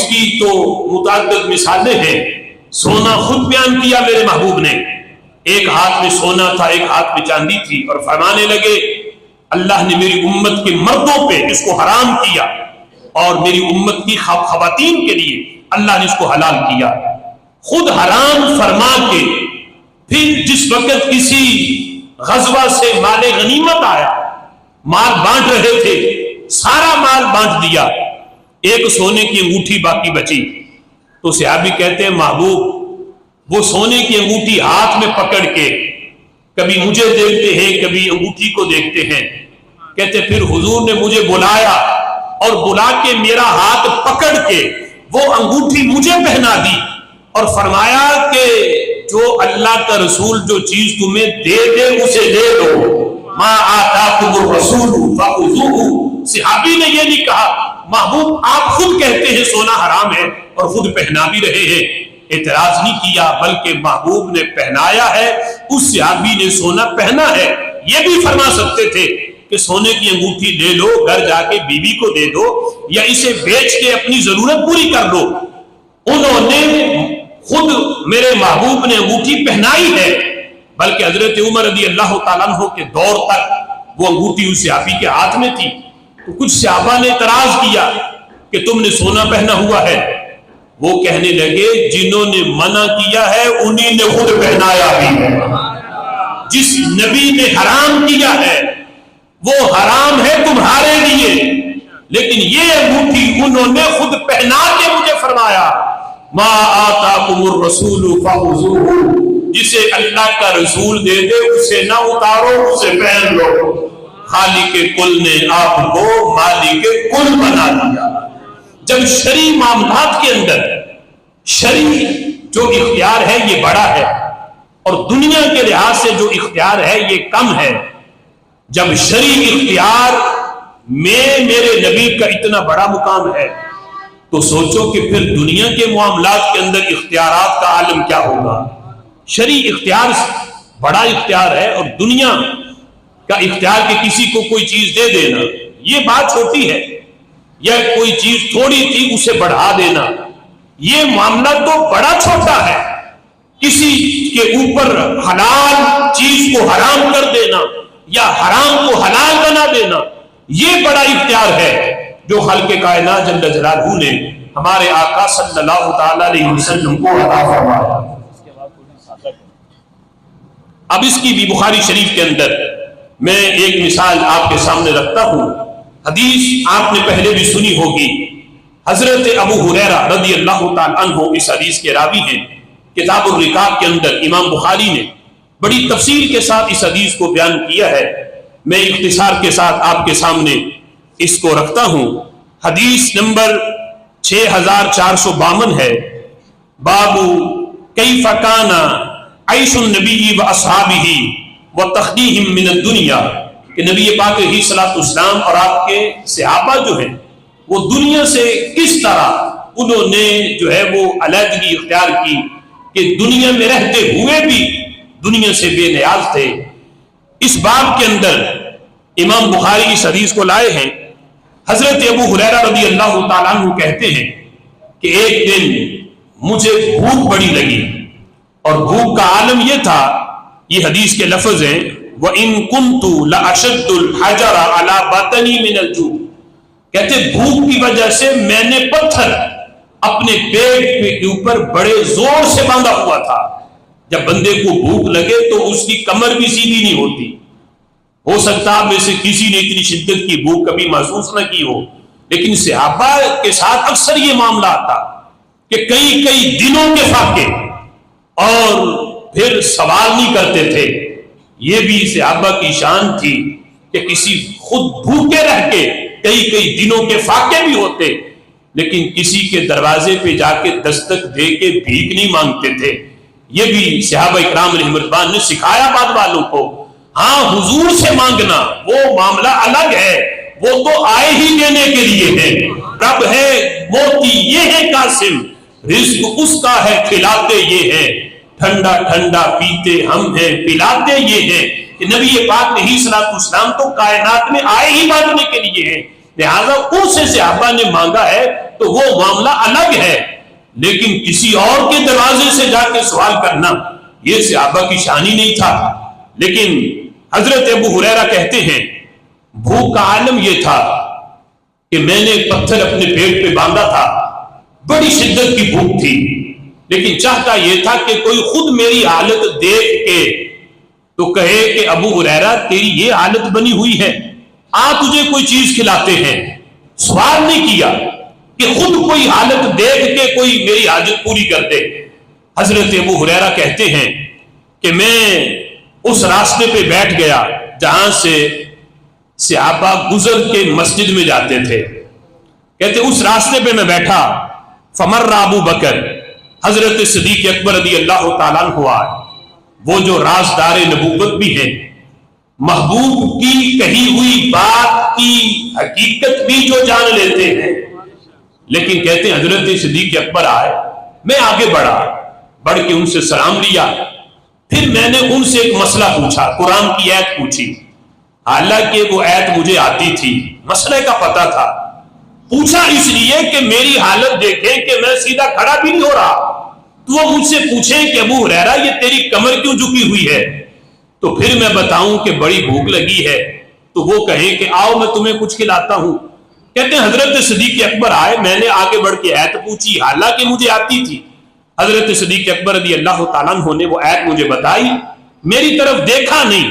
اس کی تو متعدد مثالیں ہیں. سونا خود بیان کیا میرے محبوب نے، ایک ہاتھ میں سونا تھا ایک ہاتھ میں چاندی تھی، اور فرمانے لگے اللہ نے میری امت کے مردوں پہ اس کو حرام کیا اور میری امت کی خواتین کے لیے اللہ نے اس کو حلال کیا. خود حرام فرما کے پھر جس وقت کسی غزوہ سے مال غنیمت آیا، مال بانٹ رہے تھے، سارا مال بانٹ دیا، ایک سونے کی انگوٹھی باقی بچی. تو صحابی کہتے ہیں محبوب وہ سونے کی انگوٹھی ہاتھ میں پکڑ کے کبھی مجھے دیکھتے ہیں کبھی انگوٹھی کو دیکھتے ہیں. کہتے پھر حضور نے مجھے بلایا اور بلا کے میرا ہاتھ پکڑ کے وہ انگوٹھی مجھے پہنا دی اور فرمایا کہ جو اللہ کا رسول جو چیز تمہیں دے دے اسے لے لو، ما آتاکم الرسول فخذوہ. صحابی نے یہ نہیں کہا محبوب آپ خود کہتے ہیں سونا حرام ہے اور خود پہنا بھی رہے ہیں. اعتراض نہیں کیا بلکہ محبوب نے پہنایا ہے، اس صحابی نے سونا پہنا ہے. یہ بھی فرما سکتے تھے کہ سونے کی انگوٹھی لے لو، گھر جا کے بیوی کو دے دو یا اسے بیچ کے اپنی ضرورت پوری کر لو. انہوں نے خود میرے محبوب نے انگوٹھی پہنائی ہے، بلکہ حضرت عمر رضی اللہ تعالیٰ عنہ کے دور تک وہ انگوٹھی اس صحابی کے ہاتھ میں تھی. تو کچھ صحابہ نے اعتراض کیا کہ تم نے سونا پہنا ہوا ہے. وہ کہنے لگے جنہوں نے منع کیا ہے انہی نے خود پہنایا بھی ہے. جس نبی نے حرام کیا ہے وہ حرام ہے تمہارے لیے، لیکن یہ انگوٹھی انہوں نے خود پہنا کے مجھے فرمایا ما آتاکم الرسول فخذوہ. جسے اللہ کا رسول دے دے اسے نہ اتارو، اسے پہن لو. خالق کل نے آپ کو مالک کل بنا دیا. جب شرعی معاملات کے اندر شرعی جو اختیار ہے یہ بڑا ہے اور دنیا کے لحاظ سے جو اختیار ہے یہ کم ہے، جب شرعی اختیار میں میرے نبی کا اتنا بڑا مقام ہے تو سوچو کہ پھر دنیا کے معاملات کے اندر اختیارات کا عالم کیا ہوگا. شرعی اختیار بڑا اختیار ہے اور دنیا کا اختیار کہ کسی کو کوئی چیز دے دینا یہ بات چھوٹی ہے، یا کوئی چیز تھوڑی تھی اسے بڑھا دینا یہ معاملہ تو بڑا چھوٹا ہے. کسی کے اوپر حلال چیز کو حرام کر دینا یا حرام کو حلال بنا دینا یہ بڑا اختیار ہے جو خالق کائنات جل جلالہ نے ہمارے آقا صلی اللہ تعالی علیہ وسلم کو عطا فرمایا. اب اس کی بھی بخاری شریف کے اندر میں ایک مثال آپ کے سامنے رکھتا ہوں. حدیث آپ نے پہلے بھی سنی ہوگی، حضرت ابو ہریرہ رضی اللہ تعالی عنہ اس حدیث کے راوی ہیں. کتاب الرقاق کے اندر امام بخاری نے بڑی تفصیل کے ساتھ اس حدیث کو بیان کیا ہے. میں اختصار کے ساتھ آپ کے سامنے اس کو رکھتا ہوں. حدیث نمبر 6452 ہے. باب کیف کان عیش النبی و اصحابہ و تخلیہم من الدنیا، کہ نبی پاک علیہ الصلوۃ والسلام اور آپ کے صحابہ جو ہیں وہ دنیا سے کس طرح انہوں نے جو ہے وہ علیحدگی اختیار کی کہ دنیا میں رہتے ہوئے بھی دنیا سے بے نیاز تھے. اس باب کے اندر امام بخاری اس حدیث کو لائے ہیں. حضرت ابو ہریرہ رضی اللہ تعالیٰ عنہ کہتے ہیں کہ ایک دن مجھے بھوک بڑی لگی اور بھوک کا عالم یہ تھا، یہ حدیث کے لفظ ہیں وَإِن كُنْتُ لَأَشَدُّ الْحَجَرَ عَلَى بَطَنِي مِنَ الْجُوعِ. کہتے بھوک کی وجہ سے میں نے پتھر اپنے پیٹ کے اوپر بڑے زور سے باندھا ہوا تھا. جب بندے کو بھوک لگے تو اس کی کمر بھی سیدھی نہیں ہوتی. ہو سکتا ہے میں سے کسی نے اتنی شدت کی بھوک کبھی محسوس نہ کی ہو، لیکن صحابہ کے ساتھ اکثر یہ معاملہ آتا کہ کئی کئی دنوں کے فاقے اور پھر سوال نہیں کرتے تھے. یہ بھی صحابہ کی شان تھی کہ کسی خود بھوکے رہ کے کئی کئی دنوں کے فاقے بھی ہوتے لیکن کسی کے دروازے پہ جا کے دستک دے کے بھیک نہیں مانگتے تھے. یہ بھی صحابہ اکرام علیہم رضوان نے سکھایا بعد والوں کو. ہاں حضور سے مانگنا وہ معاملہ الگ ہے، وہ تو آئے ہی دینے کے لیے ہے. رب ہے موتی یہ ہے قاسم، رزق اس کا ہے کھلاتے یہ ہے، ٹھنڈا ٹھنڈا پیتے ہم ہیں پلاتے یہ ہیں. کہ نبی پاک علیہ الصلوۃ والسلام تو کائنات میں آئے ہی مانگنے کے لیے ہیں، لہذا ان سے صحابہ نے مانگا ہے تو وہ معاملہ الگ ہے، لیکن کسی اور کے دروازے سے جا کے سوال کرنا یہ صحابہ کی شان ہی نہیں تھا۔ لیکن حضرت ابو ہریرہ کہتے ہیں بھوک کا عالم یہ تھا کہ میں نے پتھر اپنے پیٹ پہ باندھا تھا، بڑی شدت کی بھوک تھی، لیکن چاہتا یہ تھا کہ کوئی خود میری حالت دیکھ کے تو کہے کہ ابو ہریرہ تیری یہ حالت بنی ہوئی ہے، تجھے کوئی چیز کھلاتے ہیں۔ سوال نہیں کیا کہ خود کوئی حالت دیکھ کے کوئی میری حاجت پوری کر دے۔ حضرت ابو ہریرہ کہتے ہیں کہ میں اس راستے پہ بیٹھ گیا جہاں سے صحابہ گزر کے مسجد میں جاتے تھے۔ کہتے اس راستے پہ میں بیٹھا، فمر ابو بکر، حضرت صدیق اکبر رضی اللہ تعالیٰ عنہ آئے، وہ جو رازدار نبوت بھی ہیں، محبوب کی کہی ہوئی بات کی حقیقت بھی جو جان لیتے ہیں، لیکن کہتے ہیں حضرت صدیق اکبر آئے، میں آگے بڑھ کے ان سے سلام لیا، پھر میں نے ان سے ایک مسئلہ پوچھا، قرآن کی آیت پوچھی، حالانکہ وہ آیت مجھے آتی تھی، مسئلے کا پتہ تھا، پوچھا اس لیے کہ میری حالت دیکھیں کہ میں سیدھا کھڑا بھی نہیں ہو رہا، تو وہ مجھ سے پوچھیں کہ ابو ہریرہ یہ تیری کمر کیوں جھکی ہوئی ہے، تو پھر میں بتاؤں کہ بڑی بھوک لگی ہے، تو وہ کہیں کہ آؤ میں تمہیں کچھ کھلاتا ہوں۔ کہتے ہیں حضرت صدیق اکبر آئے، میں نے آگے بڑھ کے آیت پوچھی، حالانکہ مجھے آتی تھی، حضرت صدیق اکبر رضی اللہ تعالیٰ عنہ نے وہ آیت مجھے بتائی، میری طرف دیکھا نہیں،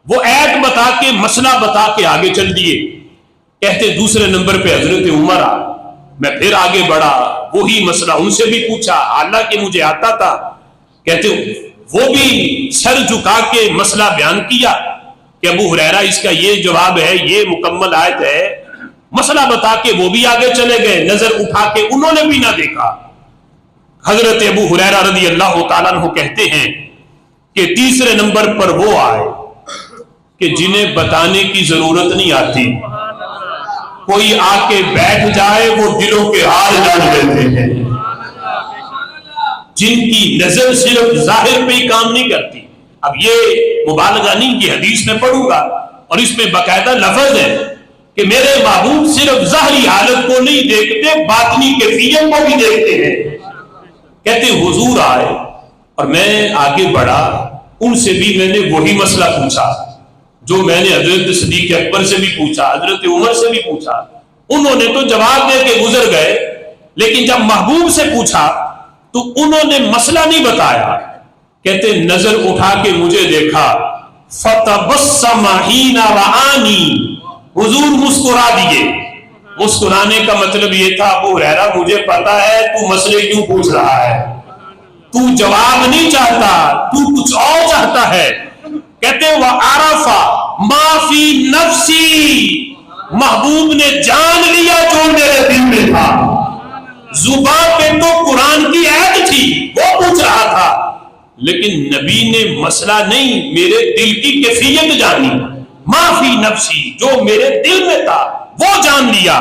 وہ آیت بتا کے مسئلہ بتا کے آگے چل دیے۔ کہتے دوسرے نمبر پہ حضرت عمر آ، میں پھر آگے بڑھا، وہی مسئلہ ان سے بھی پوچھا، حالانکہ مجھے آتا تھا۔ کہتے وہ بھی سر جھکا کے مسئلہ بیان کیا کہ ابو ہریرہ اس کا یہ جواب ہے، یہ مکمل آیت ہے، مسئلہ بتا کے وہ بھی آگے چلے گئے، نظر اٹھا کے انہوں نے بھی نہ دیکھا۔ حضرت ابو ہریرہ رضی اللہ تعالیٰ عنہ کہتے ہیں کہ تیسرے نمبر پر وہ آئے کہ جنہیں بتانے کی ضرورت نہیں آتی، کوئی آ کے بیٹھ جائے وہ دلوں کے حال جان لیتے ہیں، جن کی نظر صرف ظاہر پہ ہی کام نہیں کرتی۔ اب یہ مبالغہ نہیں، یہ حدیث میں پڑھوں گا اور اس میں باقاعدہ لفظ ہے کہ میرے محبوب صرف ظاہری حالت کو نہیں دیکھتے، باطنی کیفیت کو بھی دیکھتے ہیں۔ کہتے حضور آئے اور میں آگے بڑھا، ان سے بھی میں نے وہی مسئلہ پوچھا جو میں نے حضرت صدیق اکبر سے بھی پوچھا، حضرت عمر سے بھی پوچھا، انہوں نے تو جواب دے کے گزر گئے، لیکن جب محبوب سے پوچھا تو انہوں نے مسئلہ نہیں بتایا۔ کہتے نظر اٹھا کے مجھے دیکھا، فَتَبَسَّمَ حِينَ رَآنِي، حضور مسکرا دیے۔ مسکرانے کا مطلب یہ تھا ابو ہریرہ مجھے پتا ہے تو مسئلے کیوں پوچھ رہا ہے، تو جواب نہیں چاہتا، تو کچھ اور چاہتا ہے۔ کہتے وَعَرَفَ مَا فِي نَفْسِي، محبوب نے جان لیا جو میرے دل میں تھا۔ زبان پہ تو قرآن کی آیت تھی، وہ پوچھ رہا تھا، لیکن نبی نے مسئلہ نہیں، میرے دل کی کیفیت جانی، ما فی نفسی، جو میرے دل میں تھا وہ جان لیا،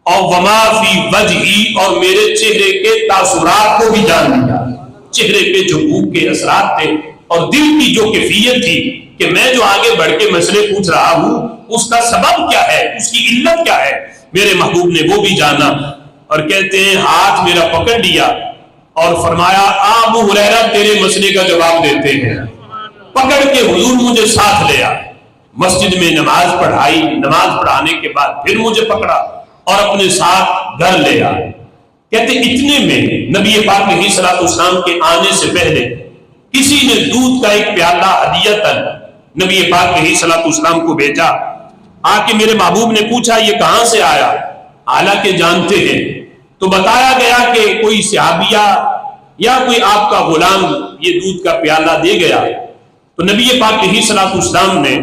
اور وما فی وجہی، اور میرے چہرے کے تاثرات کو بھی جان لیا، چہرے پہ جو بھوک کے اثرات تھے اور دل کی جو کیفیت تھی کہ میں جو آگے بڑھ کے مسئلے پوچھ رہا ہوں اس کا سبب کیا ہے، اس کی علت کیا ہے، میرے محبوب نے وہ بھی جانا۔ اور کہتے ہیں ہاتھ میرا پکڑ لیا اور فرمایا ابو ہریرہ تیرے مسئلے کا جواب دیتے ہیں۔ پکڑ کے حضور مجھے ساتھ لیا، مسجد میں نماز پڑھائی، نماز پڑھانے کے بعد پھر مجھے پکڑا اور اپنے ساتھ گھر لے آئے۔ کہتے اتنے میں نبی پاک علیہ الصلوۃ والسلام کے آنے سے پہلے کسی نے دودھ کا ایک پیالہ ہدیۃً نبی پاک علیہ الصلوۃ والسلام کو بھیجا۔ آ کے میرے محبوب نے پوچھا یہ کہاں سے آیا، حالانکہ جانتے ہیں، تو بتایا گیا کہ کوئی صحابیہ یا کوئی آپ کا غلام یہ دودھ کا پیالہ دے گیا۔ تو نبی پاک علیہ الصلوۃ والسلام نے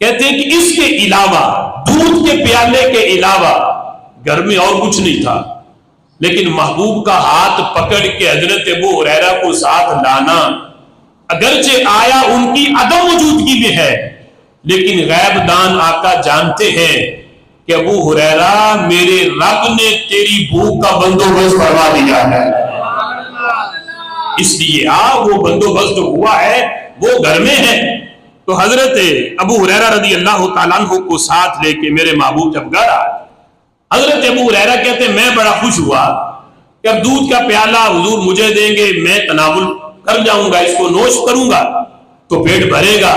کہتے ہیں کہ اس کے علاوہ، دودھ کے پیالے کے علاوہ گھر میں اور کچھ نہیں تھا، لیکن محبوب کا ہاتھ پکڑ کے حضرت ابو ہریرہ کو ساتھ لانا، اگرچہ آیا ان کی عدم موجودگی میں ہے، لیکن غیب دان آقا جانتے ہیں کہ ابو ہریرہ میرے رب نے تیری بھوک کا بندوبست کروا دیا ہے، اس لیے وہ بندوبست جو ہوا ہے وہ گھر میں ہے۔ تو حضرت ابو ہریرہ رضی اللہ تعالیٰ عنہ کو ساتھ لے کے میرے محبوب جب گھر آئے، حضرت ابو ہریرہ کہتے ہیں میں بڑا خوش ہوا کہ اب دودھ کا پیالہ حضور مجھے دیں گے، میں تناول کر جاؤں گا، اس کو نوش کروں گا تو پیٹ بھرے گا۔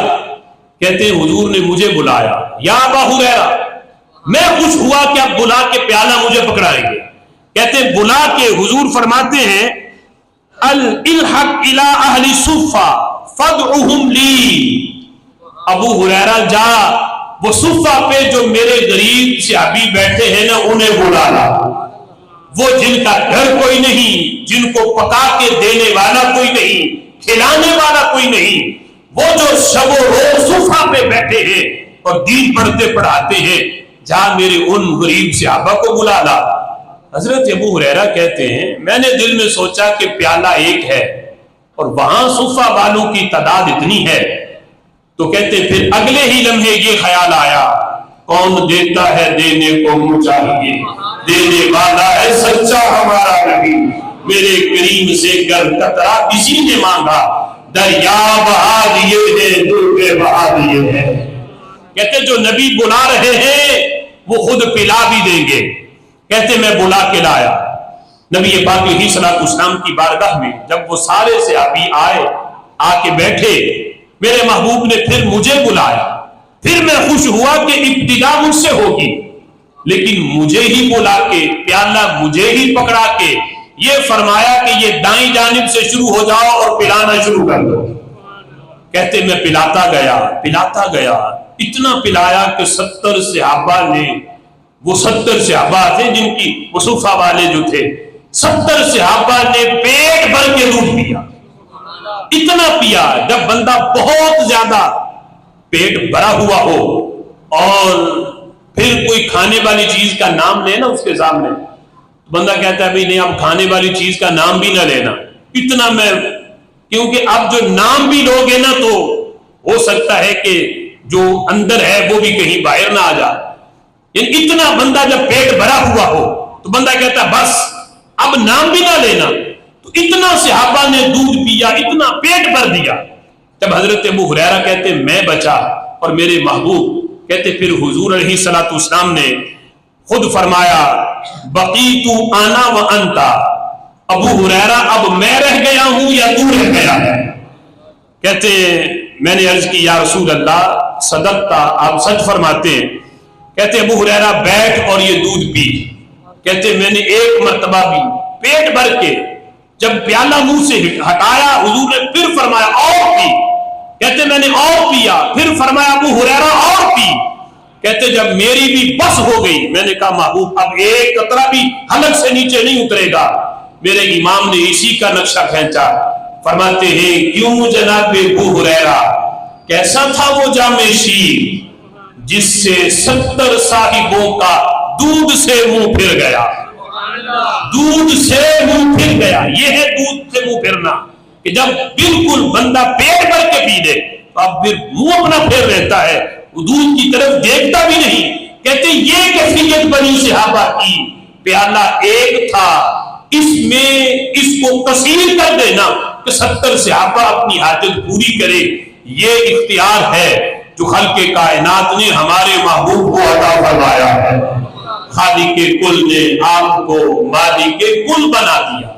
کہتے ہیں حضور نے مجھے بلایا، یا ابا ہریرہ، میں خوش ہوا کہ اب بلا کے پیالہ مجھے پکڑائیں گے۔ کہتے ہیں بلا کے حضور فرماتے ہیں الحق الی اہل صفہ فادعوہم لی، ابو ہریرہ جا وہ صفہ پہ جو میرے غریب صحابی بیٹھے ہیں نا انہیں بلا لا، وہ جن کا گھر کوئی نہیں، جن کو پکا کے دینے والا کوئی نہیں، کھلانے والا کوئی نہیں، وہ جو شب و روز صفہ پہ بیٹھے ہیں اور دین پڑھتے پڑھاتے ہیں، جا میرے ان غریب صحابہ کو بلا لا۔ حضرت ابو ہریرہ کہتے ہیں میں نے دل میں سوچا کہ پیالہ ایک ہے اور وہاں صفہ والوں کی تعداد اتنی ہے، تو کہتے پھر اگلے ہی لمحے یہ خیال آیا کون دیتا ہے دینے کو مجاہیے، دینے والا ہے سچا ہمارا نبی، میرے کریم سے گر قطرہ کسی نے مانگا، دریا بہا دیے ہیں دل بہا دیے ہیں۔ کہتے جو نبی بلا رہے ہیں وہ خود پلا بھی دیں گے۔ کہتے میں بلا کے لایا نبی پاک علیہ الصلوۃ والسلام کی بارگاہ میں، جب وہ سارے صحابی آئے آ کے بیٹھے، میرے محبوب نے پھر مجھے بلایا، پھر میں خوش ہوا کہ ابتدا مجھ سے ہوگی، لیکن مجھے ہی بلا کے پیالہ مجھے ہی پکڑا کے یہ فرمایا کہ یہ دائیں جانب سے شروع ہو جاؤ اور پلانا شروع کر دو۔ کہتے میں پلاتا گیا، اتنا پلایا کہ 70 صحابہ نے، وہ 70 صحابہ تھے جن کی وہ صفہ والے جو تھے، 70 صحابہ نے پیٹ بھر کے دودھ پیا، اتنا پیا۔ جب بندہ بہت زیادہ پیٹ بھرا ہوا ہو اور پھر کوئی کھانے والی چیز کا نام لے نا اس کے سامنے، بندہ کہتا ہے بھئی نہیں اب کھانے والی چیز کا نام بھی نہ لینا، اتنا میں، کیونکہ اب جو نام بھی لوگے نا تو ہو سکتا ہے کہ جو اندر ہے وہ بھی کہیں باہر نہ آ جائے۔ یعنی اتنا بندہ جب پیٹ بھرا ہوا ہو تو بندہ کہتا ہے بس اب نام بھی نہ لینا، تو اتنا صحابہ نے دودھ پیا، اتنا پیٹ بھر دیا۔ جب حضرت ابو ہریرہ کہتے میں بچا اور میرے محبوب، کہتے پھر حضور علیہ الصلوۃ والسلام نے خود فرمایا بقیت انا وانت، ابو ہریرہ اب میں رہ گیا ہوں یا تو رہ گیا ہے؟ کہتے میں نے عرض کی یا رسول اللہ صدقتا، آپ سچ فرماتے ہیں۔ کہتے ابو ہریرہ بیٹھ اور یہ دودھ پی۔ کہتے میں نے ایک مرتبہ بھی پیٹ بھر کے جب پیالہ منہ سے ہٹایا حضور نے پھر فرمایا اور پی۔ کہتے میں نے اور پیا، پھر فرمایا ابو ہریرہ اور پی۔ کہتے جب میری بھی بس ہو گئی، میں نے کہا محبوب اب ایک قطرہ بھی حلق سے نیچے نہیں اترے گا۔ میرے امام نے اسی کا نقشہ کھینچا، فرماتے ہیں کیوں جناب ابو ہریرہ، کیسا تھا وہ جام شیر جس سے 70 صاحبوں کا دودھ سے منہ پھر گیا، دودھ سے منہ پھر گیا۔ یہ ہے دودھ سے منہ پھرنا، کہ جب بالکل بندہ پیٹ بھر کے پی دے تو اب پھر منہ اپنا پھیر رہتا ہے، دودھ کی طرف دیکھتا بھی نہیں۔ کہتے یہ کیفیت بنی صحابہ کی، پیالہ ایک تھا، اس میں اس کو کثیر کر دینا کہ 70 صحابہ اپنی حاجت پوری کرے، یہ اختیار ہے جو خلق کائنات نے ہمارے محبوب کو عطا فرمایا ہے۔ خالق کل نے آپ کو مالک کل بنا دیا۔